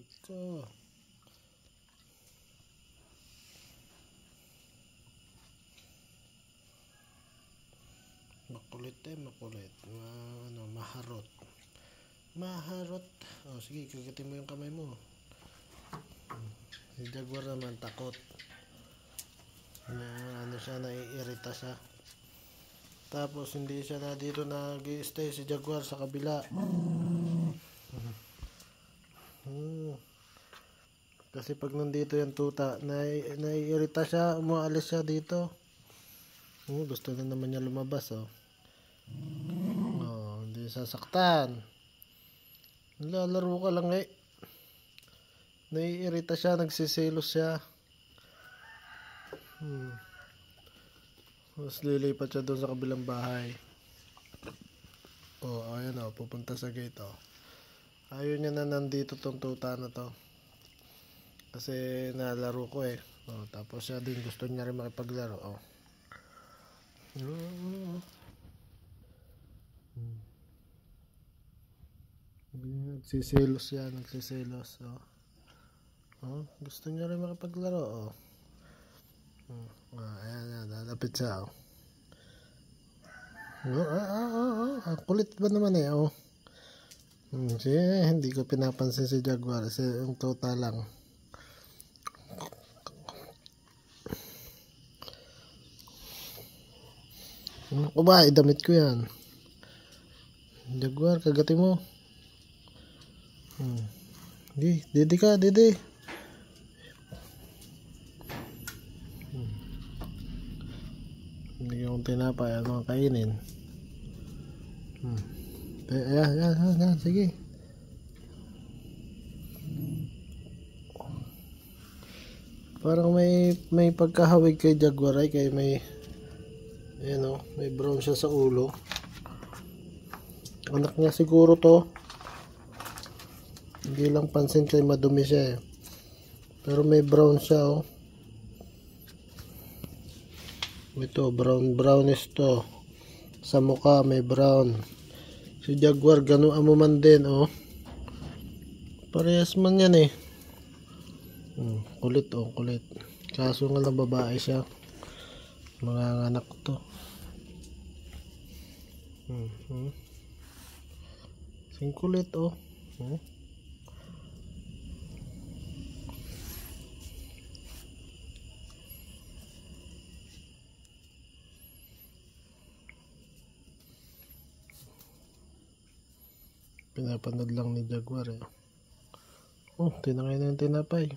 Ito. Makulit makulit. Maharot. Maharot. Oh, sige, kagatin mo yung kamay mo. Si Jaguar naman takot. Siya, naiirita siya. Tapos hindi siya na dito nag-i-stay si Jaguar sa kabila. Kasi pag nandito yung tuta, naiirita siya, umaalis siya dito. Gusto na naman niya lumabas, oh. Hindi sasaktan. Lalaro ka lang eh. Naiirita siya, nagsiselos siya. Tapos lilipat siya doon sa kabilang bahay. Ayan pupunta sa gate, Ayaw niya na nandito tong tuta na to. Kasi nalaro ko eh. Tapos siya din gusto niya rin makipaglaro, Nagsiselos siya, nagsiselos, gusto niya rin makipaglaro, ayan, lalapit siya, ang kulit ba naman eh, hindi ko pinapansin si Jaguar kasi yung tuta lang. Ako ba, idamit ko yan. Jaguar, kagati mo. Didi ka, didi. Hindi yung tinapay, ano kainin. Ayan, sige. Parang may pagkahawig kay Jaguar ay kay may may brown siya sa ulo. Anak niya siguro to. Hindi lang pansin kay madumi siya eh. Pero may brown siya, Ito, brownish to. Sa mukha may brown. Si Jaguar ganuan mo man din, Parehas man yan eh. Kulit, kulit. Kaso nga lang babae siya. Mga anak to. Sing kulit, Pinapanood lang ni Jaguar eh. Tinangay na yung tinapay.